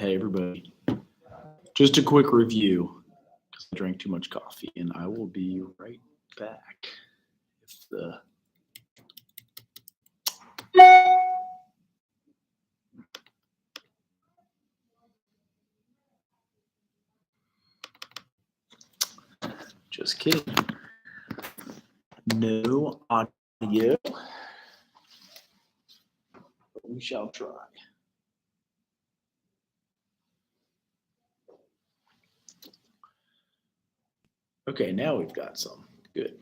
Hey, everybody. Just a quick review because I drank too much coffee, and I will be right back. If the Just kidding. No audio, but we shall try. Okay, now we've got some. Good.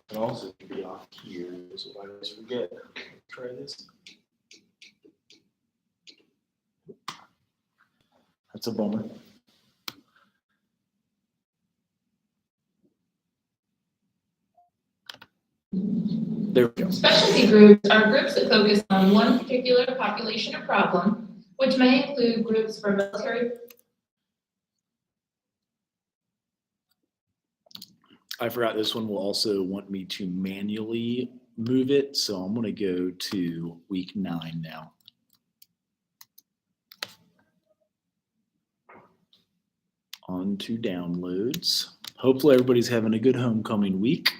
It also can be off here, so I always forget. Try this. That's a bummer. There we go. Specialty groups are groups that focus on one particular population or problem, which may include groups for military. I forgot this one will also want me to manually move it, so I'm going to go to week 9 now. On to downloads. Hopefully everybody's having a good homecoming week.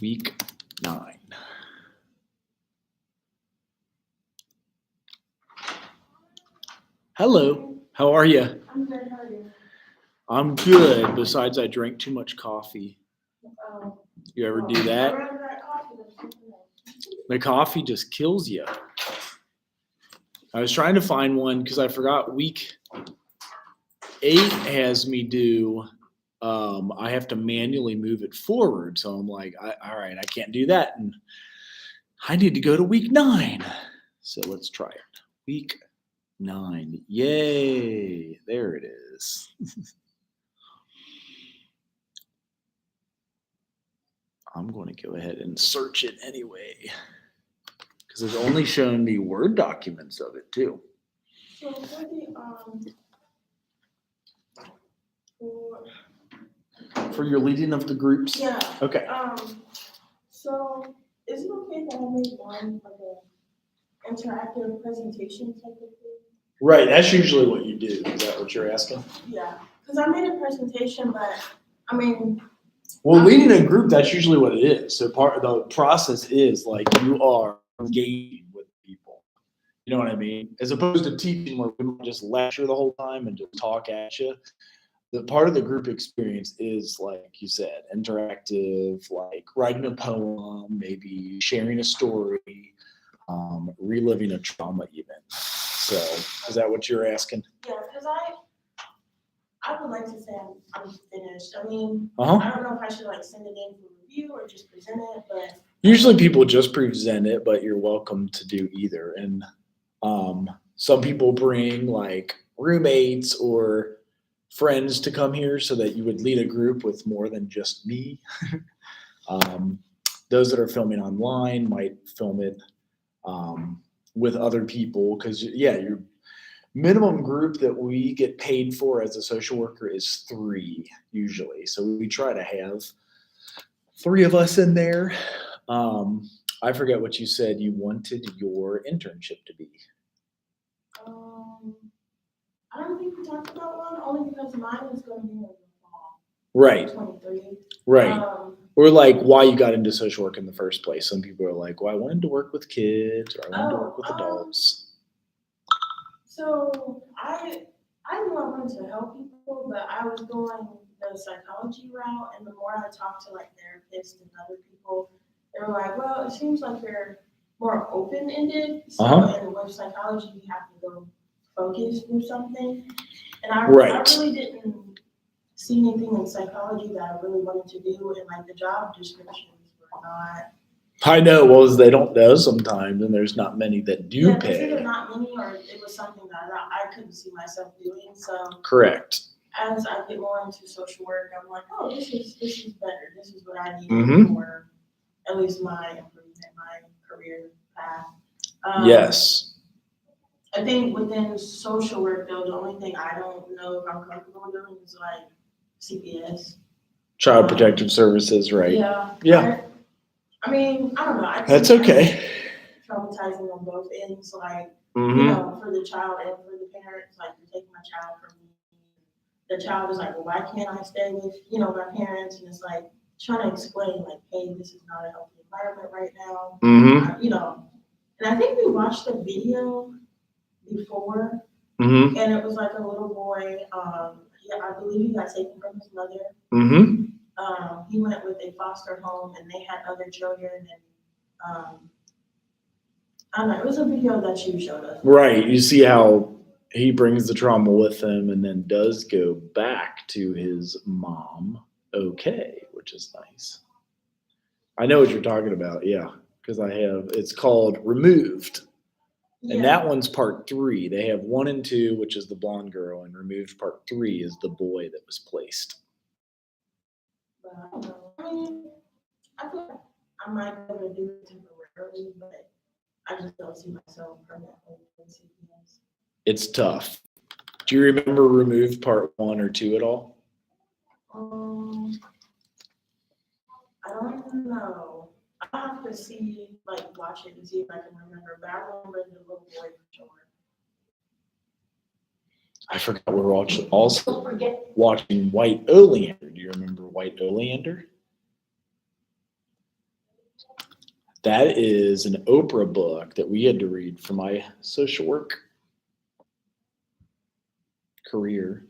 Week 9. Hello, how are you? I'm good, how are you? I'm good, besides I drank too much coffee. You ever do that? I remember that coffee, there's something else. The coffee just kills you. I was trying to find one because I forgot week 8 has me do, I have to manually move it forward. So I'm like, all right, I can't do that. And I need to go to week 9. So let's try it. Week 9. Yay. There it is. I'm going to go ahead and search it anyway. Because it's only showing me Word documents of it too. So For your leading of the groups? yeah, Okay. so is it okay that I made one like an interactive presentation type of thing? Right, that's usually what you do. Is that what you're asking? Yeah, because I made a presentation, but I mean. Well, leading a group, that's usually what it is. So part of the process is like you are engaging with people. You know what I mean? As opposed to teaching where we might just lecture the whole time and just talk at you. The part of the group experience is, like you said, interactive, like writing a poem, maybe sharing a story, reliving a trauma even. So is that what you're asking? Yeah, because I would like to say I'm finished. I mean, Uh-huh. I don't know if I should like send it in for review or just present it, but. Usually people just present it, but you're welcome to do either. And some people bring like roommates or friends to come here so that you would lead a group with more than just me. Those that are filming online might film it with other people because, yeah, your minimum group that we get paid for as a social worker is 3 usually. So we try to have 3 of us in there. I forget what you said you wanted your internship to be. I don't think we talked about one, only because mine is going to be in the fall. Right. 23. Right. Or like why you got into social work in the first place. Some people are like, well, I wanted to work with kids or I wanted to work with adults. So I knew I wanted to help people, but I was going the psychology route, and the more I talked to like therapists and other people, they were like, well, it seems like you're more open-ended. So and with psychology, you have to go focus through something. And I really didn't see anything in psychology that I really wanted to do, and like the job descriptions were not. I know, well, they don't know sometimes, and there's not many that do pay. Either not many, or it was something that I couldn't see myself doing. So correct. as I get more into social work, I'm like, oh, this is better. This is what I need Mhm. for at least my improvement, my career path. Yes. I think within social work though, the only thing I don't know if I'm comfortable doing is like CPS. Child Protective Services, right? Yeah. Yeah. I mean, I don't know. I think That's okay. traumatizing on both ends, like, Mm-hmm. for the child and for the parents, like you're taking my child from me. The child is like, well, why can't I stay with, my parents? And it's like trying to explain, like, hey, this is not a healthy environment right now. Mm-hmm. And I think we watched the video before, Mm-hmm. and it was like a little boy. I believe he got taken from his mother. Mm-hmm. He went with a foster home, and they had other children, and I don't know. It was a video that you showed us. Right. You see how he brings the trauma with him and then does go back to his mom, okay, which is nice. I know what you're talking about, yeah, because it's called Removed. And that one's part 3. They have 1 and 2, which is the blonde girl, and Removed part 3 is the boy that was placed. But I don't know. I mean, I feel like I might be able to do it temporarily, but I just don't see myself permanently in CPS. It's tough. Do you remember Removed part 1 or 2 at all? I don't know. I have to watch it and see if I can remember. But I remember the little boy for sure. I forgot we were also watching White Oleander. Do you remember White Oleander? That is an Oprah book that we had to read for my social work career.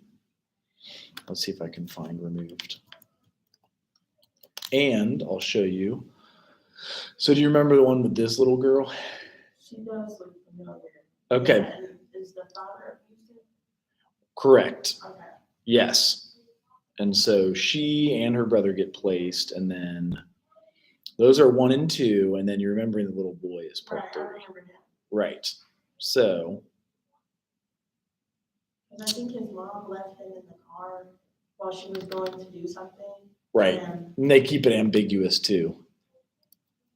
Let's see if I can find Removed. And I'll show you. So do you remember the one with this little girl? She does look familiar. Okay. Yeah, is the father abusive? Correct. Okay. Yes. And so she and her brother get placed, and then those are 1 and 2, and then you're remembering the little boy is part Right, 3. I remember him. Right. So. And I think his mom left him in the car while she was going to do something. Right. And they keep it ambiguous too.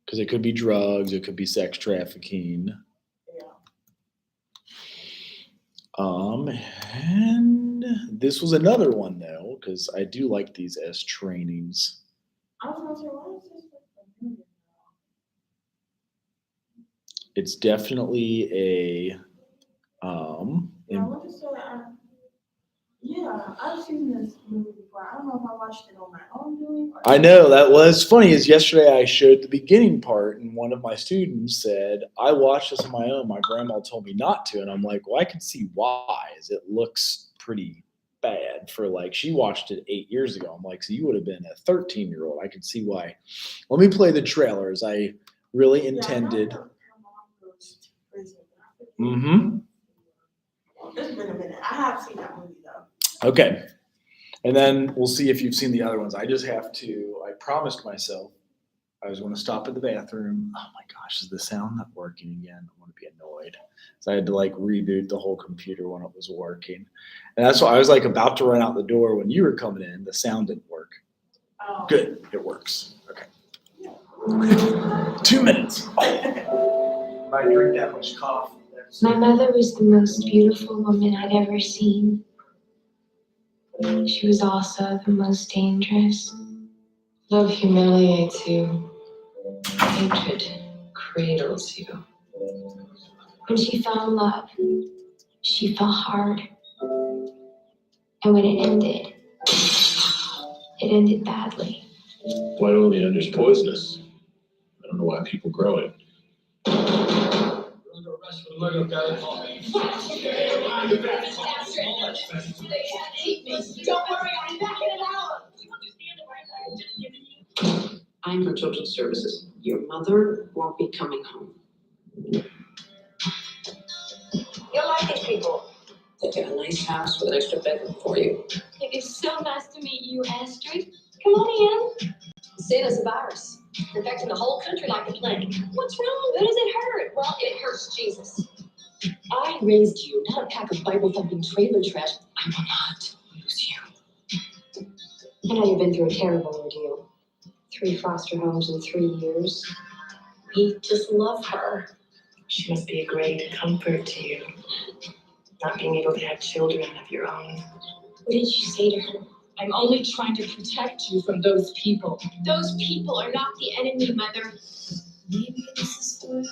Because it could be drugs, it could be sex trafficking. Yeah. And this was another one though, because I do like these as trainings. I was gonna say, why is this familiar? It's definitely a Yeah, I want to say, I've seen this movie before. I don't know if I watched it on my own doing. I know that was funny. Is yesterday I showed the beginning part, and one of my students said, "I watched this on my own. My grandma told me not to," and I'm like, "Well, I can see why. Is it looks pretty bad for she watched it 8 years ago." I'm like, "So you would have been a 13-year-old. I could see why." Let me play the trailers. I really intended. Mm-hmm. It's been a minute. I have seen that movie though. Okay. And then we'll see if you've seen the other ones. I promised myself I was going to stop at the bathroom. Oh my gosh, is the sound not working again? I'm going to be annoyed. So I had to reboot the whole computer when it was working. And that's why I was about to run out the door when you were coming in. The sound didn't work. Oh. Good. It works. Okay. 2 minutes. I drink that much coffee. My mother was the most beautiful woman I'd ever seen. She was also the most dangerous. Love humiliates you. Hatred cradles you. When she found love, she fell hard. And when it ended badly. White oleander's poisonous. I don't know why people grow it. I'm from Children's Services. Your mother won't be coming home. You'll like these people. They get a nice house with an extra bedroom for you. It is so nice to meet you, Astrid. Come on in. Santa's a virus, infecting the whole country like the plague. What's wrong? Who does it hurt? Well, it hurts Jesus. I raised you, not a pack of Bible-thumping trailer trash. I will not lose you. I know you've been through a terrible ordeal. 3 foster homes in 3 years. We just love her. She must be a great comfort to you, not being able to have children of your own. What did you say to her? I'm only trying to protect you from those people. Those people are not the enemy, Mother. Maybe this is forever.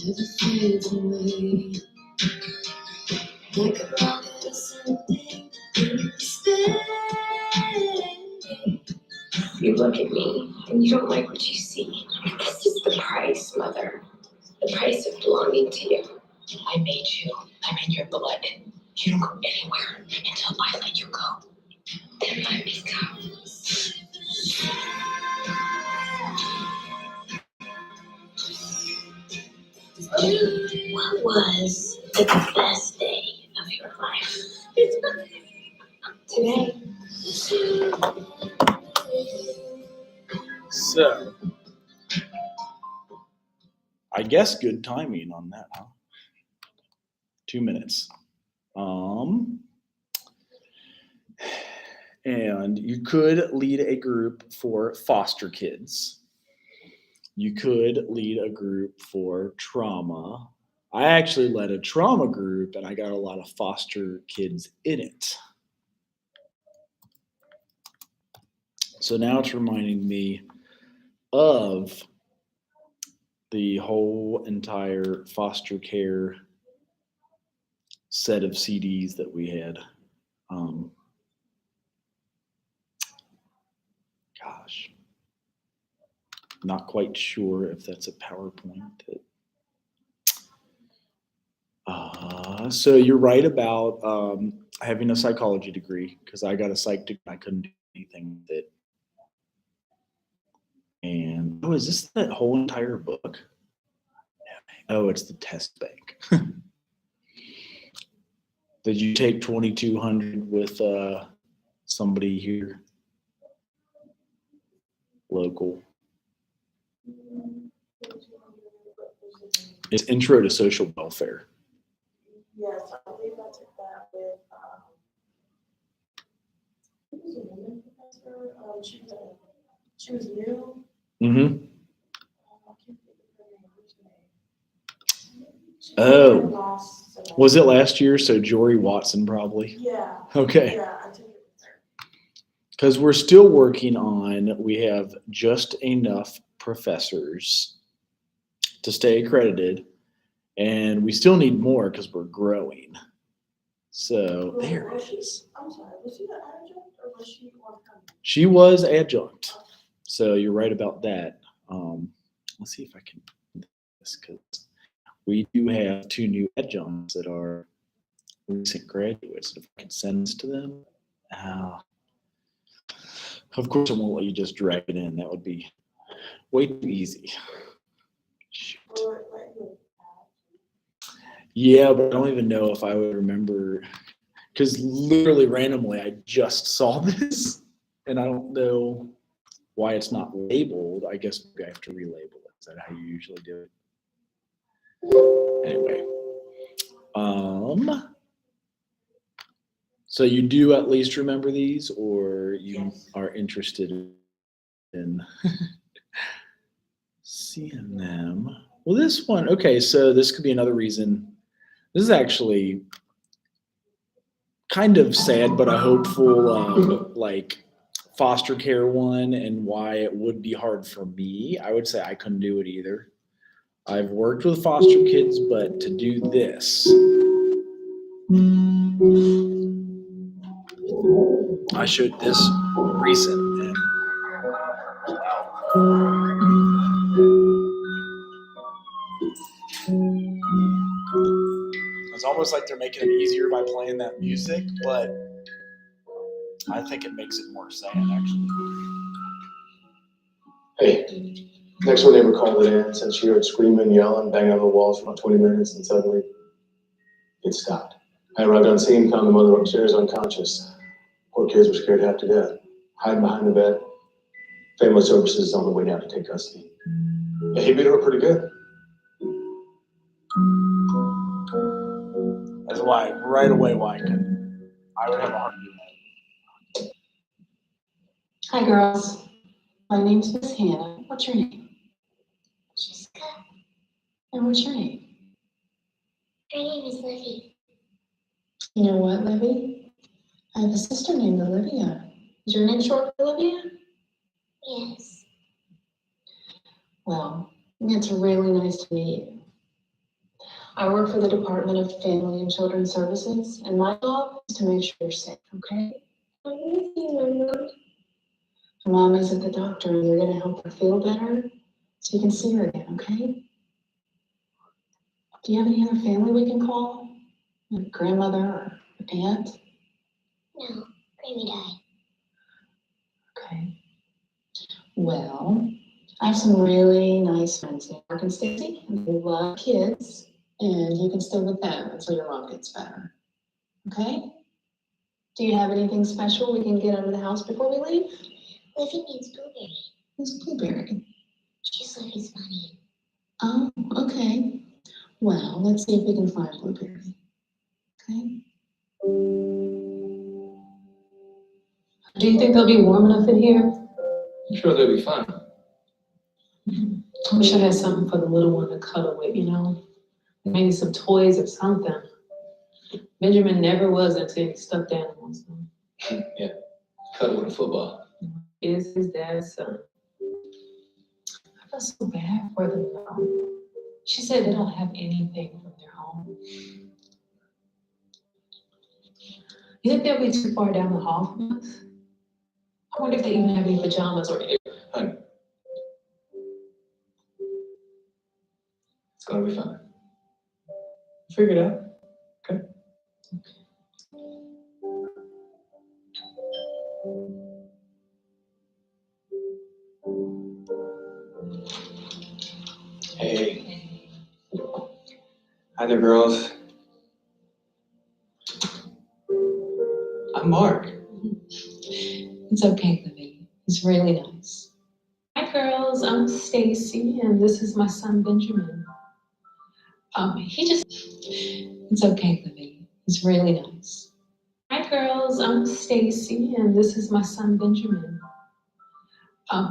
Never fades away. Like a rocket or something in space. You look at me and you don't like what you see. This is the price, Mother. The price of belonging to you. I made you. I'm in your blood. You don't go anywhere until I let you go. Then let me go. What was the best day of your life? Today, So, I guess good timing on that, huh? 2 minutes. And you could lead a group for foster kids. You could lead a group for trauma. I actually led a trauma group and I got a lot of foster kids in it. So now it's reminding me of the whole entire foster care set of CDs that we had. Gosh, not quite sure if that's a PowerPoint. So you're right about having a psychology degree, because I got a psych degree. I couldn't do anything with it. And is this that whole entire book? Oh, it's the test bank. Did you take 2200 with somebody here? Local. It's Intro to Social Welfare. Yes, I believe I took that with, who was the woman professor? She was new. Mm-hmm. I can't think of her name. What's her name? She Oh. was last semester. Was it last year? So Jory Watson probably. Yeah. Okay. Yeah, I took it with her. Because we're still working on, we have just enough professors to stay accredited, and we still need more because we're growing. So there it is. I'm sorry, was she an adjunct or was she on campus? She was adjunct. So you're right about that. Let's see if I can do this, because we do have 2 new adjuncts that are recent graduates. If I can send this to them. Of course, I won't let you just drag it in. That would be way too easy. Shoot. Or like, Yeah, but I don't even know if I would remember, because literally randomly I just saw this and I don't know why it's not labeled. I guess I have to relabel it. Is that how you usually do it? Anyway. So you do at least remember these, or you Yes. are interested in seeing them? Well, this one, okay, so this could be another reason. This is actually kind of sad, but a hopeful, like foster care one, and why it would be hard for me. I would say I couldn't do it either. I've worked with foster kids, but to do this, I showed this recent, and it's almost like they're making it easier by playing that music, but I think it makes it more sad, actually. Hey, next door neighbor called it in, said she heard screaming, yelling, banging on the walls for about 20 minutes, and suddenly it stopped. I arrived on scene, found the mother upstairs unconscious. Poor kids were scared half to death, hiding behind the bed. Family services is on the way down to take custody. Yeah, he beat her up pretty good. That's why, right away, why I would have a hard time doing Hi, girls. My name's Miss Hannah. What's your name? Jessica. And what's your name? Her name is Livy. You know what, Livy? I have a sister named Olivia. Is your name short for Olivia? Yes. Well, it's really nice to meet you. I work for the Department of Family and Children's Services, and my job is to make sure you're safe, okay? Mom is at the doctor, and you're gonna help her feel better so you can see her again, okay? Do you have any other family we can call? Like grandmother or aunt? No, Grammy died. Okay. Well, I have some really nice friends here, Mark and Stacy, and they love kids, and you can stay with them until your mom gets better. Okay? Do you have anything special we can get out of the house before we leave? Livy means blueberry. Who's Blueberry? She's Livy's bunny. Oh, okay. Well, let's see if we can find Blueberry. Okay? Do you think they'll be warm enough in here? I'm sure they'll be fine. I wish I had something for the little one to cuddle with, you know? Maybe some toys or something. Benjamin never was into any stuffed animals. Yeah, cuddle with a football. Is his dad's son. I feel so bad for them though. She said they don't have anything from their home. You think they'll be too far down the hall from us? I wonder if they even have any pajamas or anything. Honey, it's gonna be fine. Figure it out. Okay. Hey. Hi there, girls. I'm Mark. It's okay, Livy. It's really nice. Hi, girls. I'm Stacy, and this is my son Benjamin. It's okay, Livy. It's really nice. Hi, girls. I'm Stacy, and this is my son Benjamin.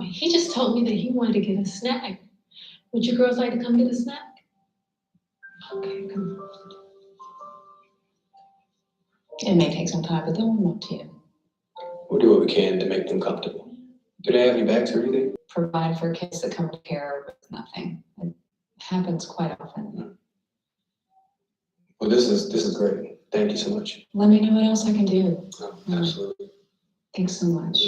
He just told me that he wanted to get a snack. Would you girls like to come get a snack? Okay, come on. It may take some time, but they'll warm up to you. We'll do what we can to make them comfortable. Do they have any bags or anything? Provide for kids that come to care with nothing. It happens quite often. Well, this is great. Thank you so much. Let me know what else I can do. Oh, absolutely. Thanks so much.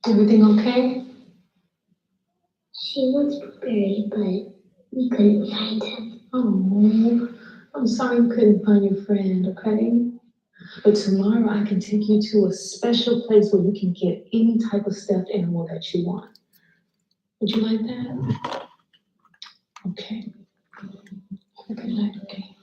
Everything okay? She was blueberry, but we couldn't find him. Oh, I'm sorry you couldn't find your friend, okay? But tomorrow I can take you to a special place where you can get any type of stuffed animal that you want. Would you like that? Okay. Have a good night, okay?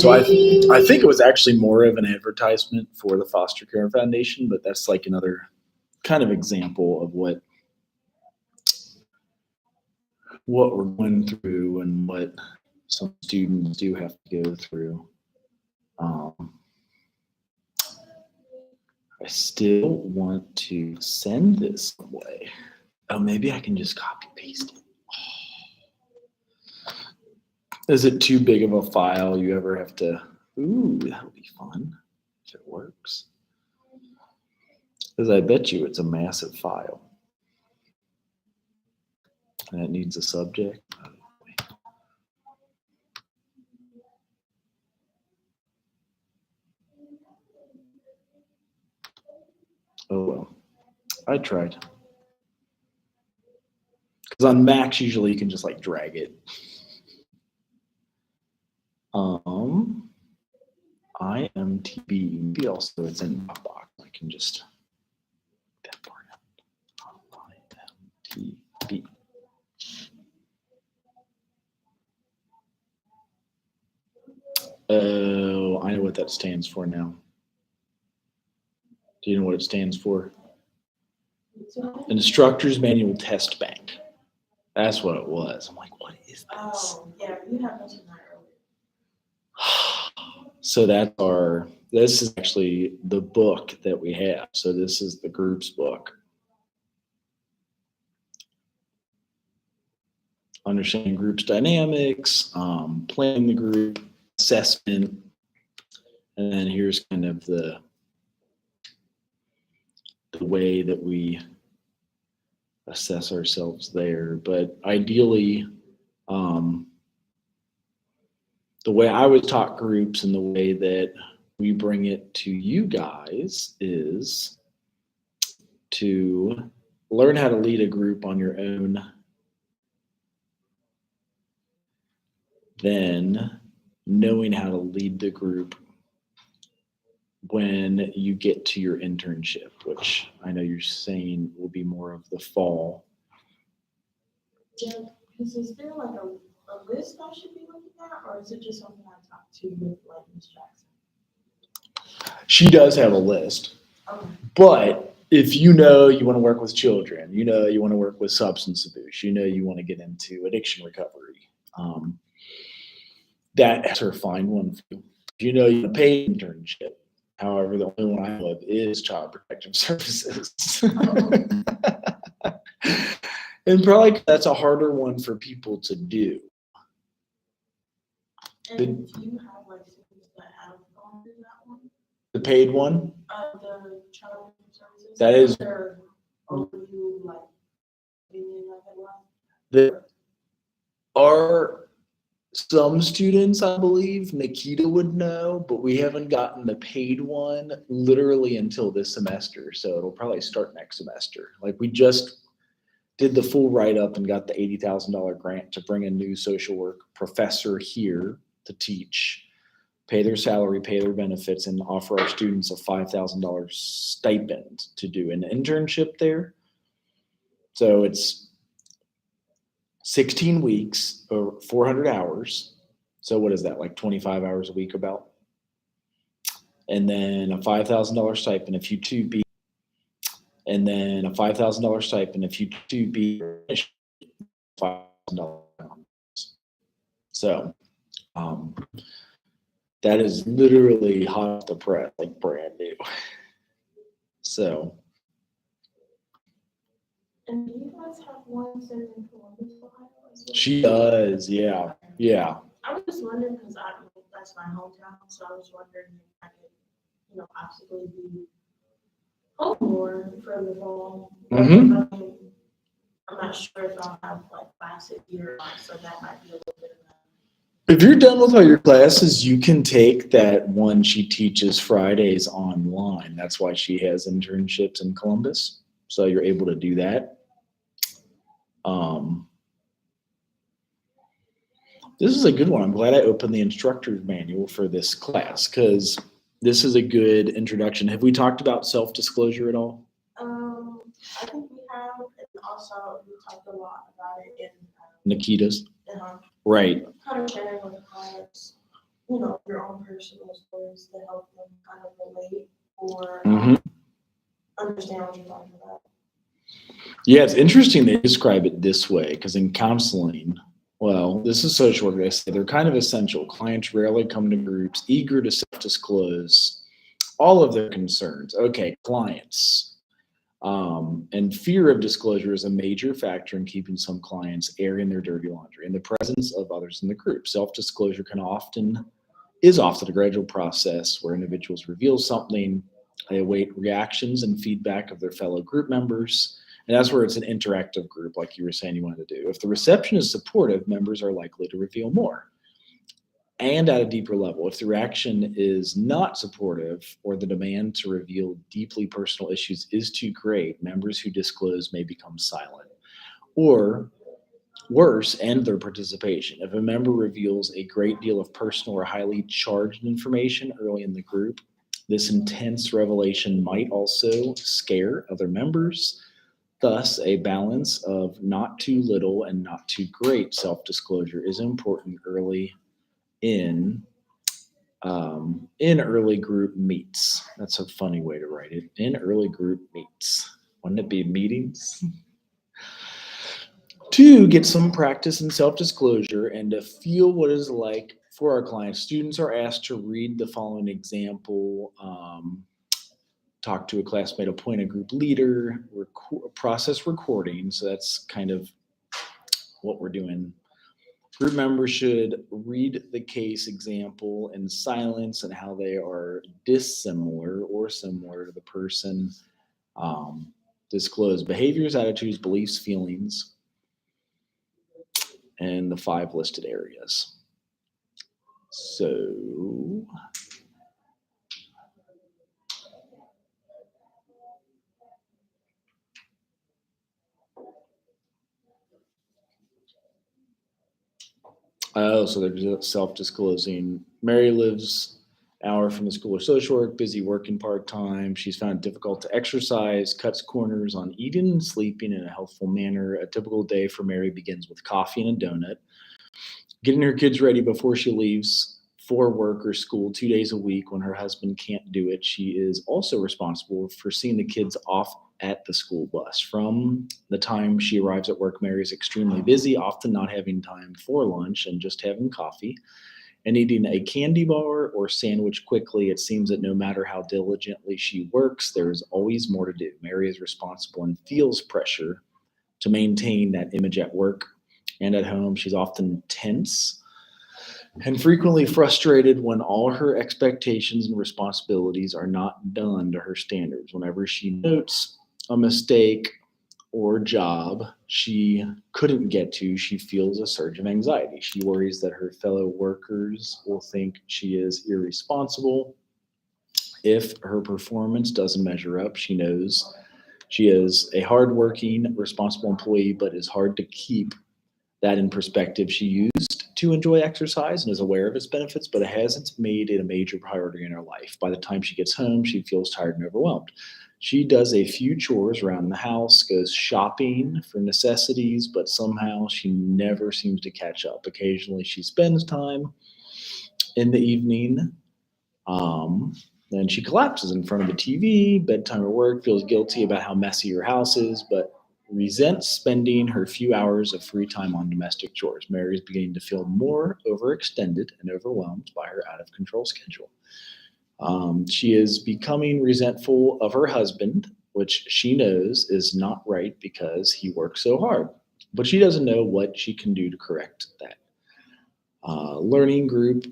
So I think it was actually more of an advertisement for the Foster Care Foundation, but that's like another kind of example of what we're going through and what some students do have to go through. I still want to send this away. Oh, maybe I can just copy paste it. Is it too big of a file? You ever have to? Ooh, that'll be fun if it works. Because I bet you it's a massive file. And it needs a subject. Oh well, I tried. Because on Macs, usually you can just like drag it. IMTB, maybe also it's in Dropbox. I can just that part out. IMTB. Oh, I know what that stands for now. Do you know what it stands for? An Instructor's Manual Test Bank. That's what it was. I'm like, what is this? Oh, yeah, you have mentioned that earlier. So this is actually the book that we have. So this is the groups book. Understanding groups dynamics, planning the group, assessment, and then here's kind of the way that we assess ourselves there. But ideally, the way I would talk groups and the way that we bring it to you guys is to learn how to lead a group on your own, then knowing how to lead the group when you get to your internship, which I know you're saying will be more of the fall. Yeah, because is there like a list I should be looking at, or is it just something I talk to with like Ms. Jackson? She does have a list, Okay. but if you know you want to work with children, you know you want to work with substance abuse, you know you want to get into addiction recovery, that has her find one for you. You know you want a paid internship. However, the only one I know of is Child Protective Services. And probably that's a harder one for people to do. And do you have like students that have gone through that one? The paid one? The Child Protective Services? That is. Or you like opinion of it was? There are some students, I believe, Nikita would know, but we haven't gotten the paid one literally until this semester. So it'll probably start next semester. Like we just did the full write-up and got the $80,000 grant to bring a new social work professor here to teach, pay their salary, pay their benefits, and offer our students a $5,000 stipend to do an internship there. So it's 16 weeks or 400 hours. So what is that, like 25 hours a week about? And then a $5,000 stipend if you two be, and then a $5,000 stipend if you two be $5,000. So that is literally hot off the press, like brand new. So. And do you guys have one set in Columbus, Ohio as well? She does, yeah, yeah. I was just wondering because that's my hometown, so I was wondering if I could, possibly be home more for the fall. Mhm. I'm not sure if I'll have like classes here, so that might be a little bit of that. If you're done with all your classes, you can take that one she teaches Fridays online. That's why she has internships in Columbus. So you're able to do that. This is a good one. I'm glad I opened the instructor's manual for this class because this is a good introduction. Have we talked about self-disclosure at all? I think we have, and also we talked a lot about it in Nikita's? Right. kind of sharing with clients, your own personal stories to help them kind of relate or Mhm. understand what you're talking about. Yeah, it's interesting they describe it this way because in counseling, well, this is social work. They say they're kind of essential. Clients rarely come to groups eager to self-disclose all of their concerns. Okay, clients. And fear of disclosure is a major factor in keeping some clients airing their dirty laundry in the presence of others in the group. Self-disclosure is often a gradual process where individuals reveal something, they await reactions and feedback of their fellow group members, and that's where it's an interactive group, like you were saying you wanted to do. If the reception is supportive, members are likely to reveal more and at a deeper level. If the reaction is not supportive or the demand to reveal deeply personal issues is too great, members who disclose may become silent or worse, end their participation. If a member reveals a great deal of personal or highly charged information early in the group, this intense revelation might also scare other members. Thus, a balance of not too little and not too great self-disclosure is important early in early group meets. That's a funny way to write it. In early group meets. Wouldn't it be meetings? To get some practice in self-disclosure and to feel what it's like for our clients, students are asked to read the following example, talk to a classmate, appoint a group leader, process recording. So that's kind of what we're doing. Group members should read the case example in silence and how they are dissimilar or similar to the person. Disclose behaviors, attitudes, beliefs, feelings, and the 5 listed areas. So so they're self-disclosing. Mary lives an hour from the School of Social Work, busy working part-time. She's found it difficult to exercise, cuts corners on eating and sleeping in a healthful manner. A typical day for Mary begins with coffee and a donut, getting her kids ready before she leaves for work or school 2 days a week when her husband can't do it. She is also responsible for seeing the kids off at the school bus. From the time she arrives at work, Mary is extremely busy, often not having time for lunch and just having coffee and eating a candy bar or sandwich quickly. It seems that no matter how diligently she works, there is always more to do. Mary is responsible and feels pressure to maintain that image at work and at home. She's often tense and frequently frustrated when all her expectations and responsibilities are not done to her standards. Whenever she notes a mistake or job she couldn't get to, she feels a surge of anxiety. She worries that her fellow workers will think she is irresponsible. If her performance doesn't measure up, she knows she is a hardworking, responsible employee, but is hard to keep that in perspective. She used to enjoy exercise and is aware of its benefits, but it hasn't made it a major priority in her life. By the time she gets home, she feels tired and overwhelmed. She does a few chores around the house, goes shopping for necessities, but somehow she never seems to catch up. Occasionally she spends time in the evening, then she collapses in front of the TV, bedtime or work, feels guilty about how messy her house is, but resents spending her few hours of free time on domestic chores. Mary is beginning to feel more overextended and overwhelmed by her out of control schedule. She is becoming resentful of her husband, which she knows is not right because he works so hard, but she doesn't know what she can do to correct that. The learning group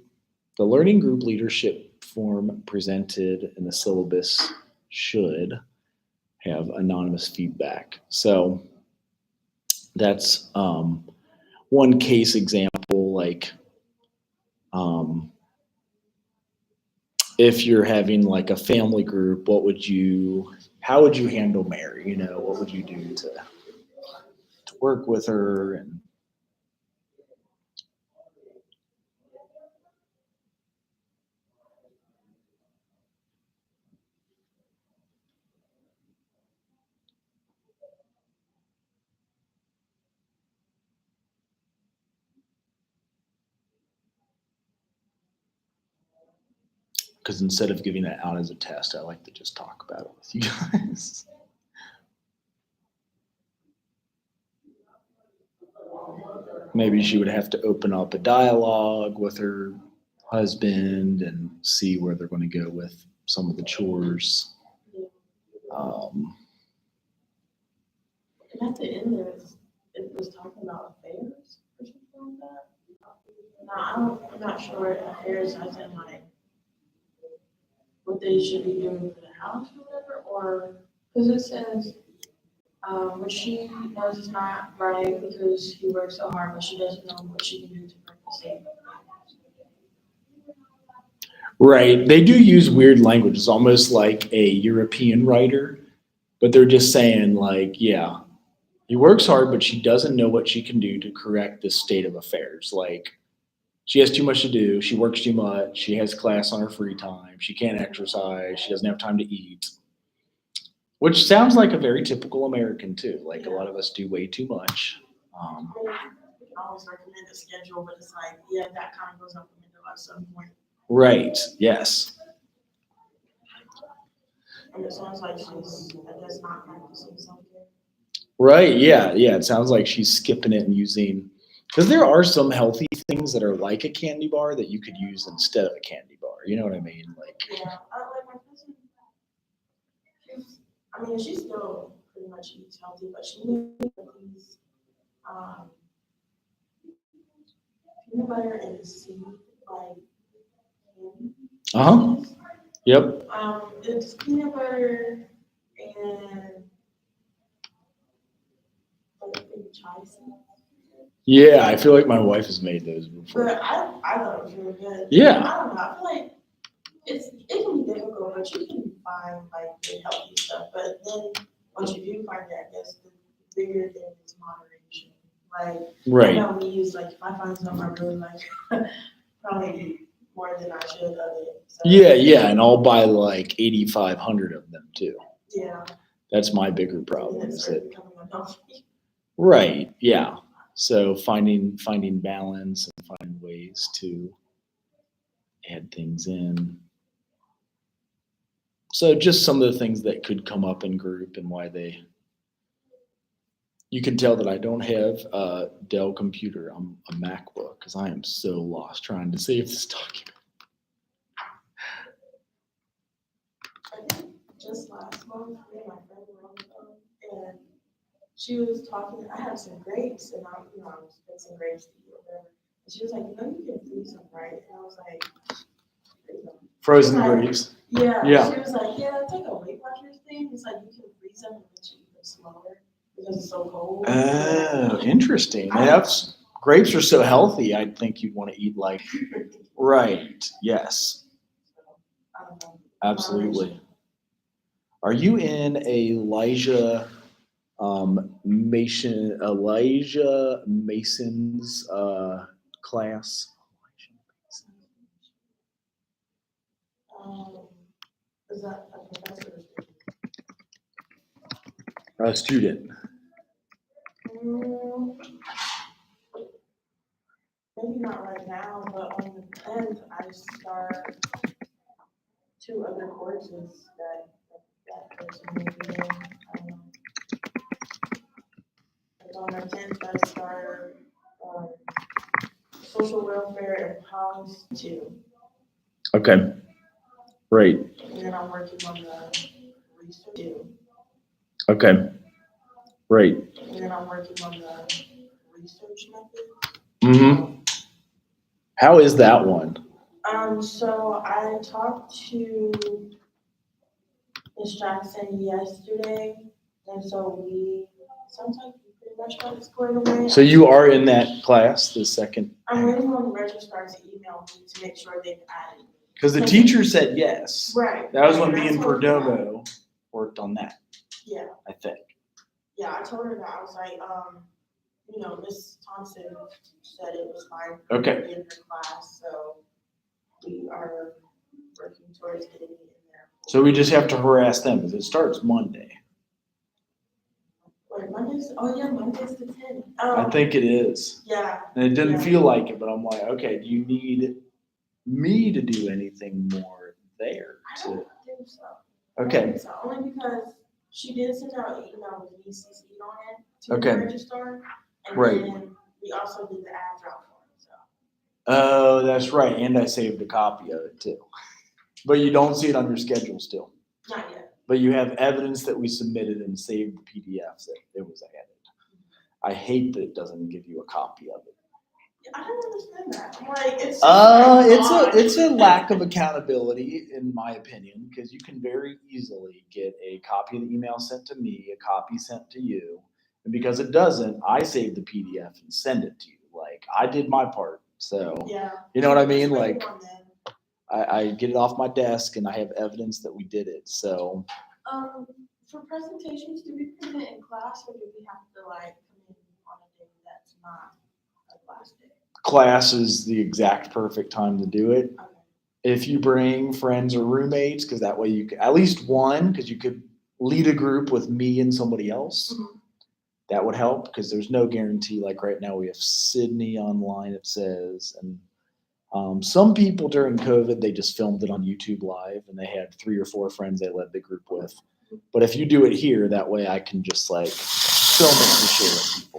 leadership form presented in the syllabus should have anonymous feedback. So that's one case example. Like if you're having like a family group, how would you handle Mary? You know, what would you do to work with her? And Because instead of giving it out as a test, I like to just talk about it with you guys. Maybe she would have to open up a dialogue with her husband and see where they're going to go with some of the chores. And at the end there, it was talking about affairs or something like that. No, I'm not sure affairs as in like what they should be doing for the house or whatever, or, because it says, what she knows is not right because he works so hard, but she doesn't know what she can do to break the same. Right. They do use weird language. It's almost like a European writer, but they're just saying like, yeah, he works hard, but she doesn't know what she can do to correct this state of affairs. Like, she has too much to do. She works too much. She has class on her free time. She can't exercise. She doesn't have time to eat. Which sounds like a very typical American too. Like a lot of us do way too much. I always recommend a schedule, but it's like, yeah, that kind of goes out the window at some point. Right. Yes. And it sounds like she's, I guess, not practicing something. Right. Yeah. Yeah. It sounds like she's skipping it and using, because there are some healthy things that are like a candy bar that you could use instead of a candy bar. You know what I mean? Like, Yeah, like my cousin, she still pretty much eats healthy, but she made these, peanut butter and seed, like, candy. Yep. It's peanut butter and like maybe chia seeds. Yeah, I feel like my wife has made those before. But I thought it was really good. Yeah. I don't know. I feel like it can be difficult, but you can find like good healthy stuff. But then once you do find it, I guess the bigger thing is moderation. Like, Right. I know we use like if I find something I really like, probably eat more than I should of it. So, Yeah, and I'll buy like 8,500 of them too. Yeah. That's my bigger And problem. it's Is started that becoming unhealthy. right? Yeah. So finding balance and finding ways to add things in. So just some of the things that could come up in group and why they. You can tell that I don't have a Dell computer. I'm a MacBook because I am so lost trying to save this document. I think just last month, me and my friend were on the phone, and she was talking. I had some grapes, and I was fixing grapes to eat or whatever. And she was like, you can freeze them, right? And I was like, Frozen like, grapes. Yeah. Yeah. She was like, yeah, it's like a Weight Watchers thing. It's like you can freeze them and then you eat them slower because it's so cold. Oh, interesting. That's grapes are so healthy. I think you'd want to eat like right. Yes. I don't know. Absolutely. Are you in Elijah Mason's class? Is that a professor? A student. Maybe not right now, but on the 10th, I start 2 other courses that person may be in. On the 10th, I start social welfare and house 2. Okay. Great. And then I'm working on the research 2. Okay. Great. And then I'm working on the research method. Mm-hmm. How is that one? So I talked to Ms. Jackson yesterday, and so sometimes we pretty much got it squared away. So you are in that class, the second? I'm waiting on the registrar to email me to make sure they've added. Because the teacher said yes. Right. That was when And me I and told her Perdomo worked on that, Yeah, I think. yeah, I told her that. I was like, Miss Thompson said it was fine Okay. in her class, so we are working towards getting it in there. So we just have to harass them because it starts Monday. Wait, Monday's? Oh yeah, Monday's the 10th. I think it is. Yeah. And it didn't Yeah. feel like it, but I'm like, okay, do you need me to do anything more there. I don't think so. I don't Okay. think so, only because she did send out an email with me CC'd on it to Okay. the registrar. And Right. then we also did the ad drop for it, so. Oh, that's right. And I saved a copy of it too. But you don't see it on your schedule still. Not yet. But you have evidence that we submitted and saved the PDFs that it was added. I hate that it doesn't give you a copy of it. I don't understand that. I'm like, it's just like, It's a lack of accountability, in my opinion, because you can very easily get a copy of the email sent to me, a copy sent to you, and because it doesn't, I save the PDF and send it to you. Like I did my part, so Yeah. you know what I mean. Just Like one then. I get it off my desk and I have evidence that we did it. So For presentations, do we present in class or do we have to like come in on a day that's not a class day? class is the exact perfect time to do it. Okay. If you bring friends or roommates, because that way you could, at least one, because you could lead a group with me and somebody else. Mhm. That would help because there's no guarantee. Like right now we have Sydney online, it says, and some people during COVID, they just filmed it on YouTube Live and they had 3 or 4 friends they led the group with. But if you do it here, that way I can just like film it and share it.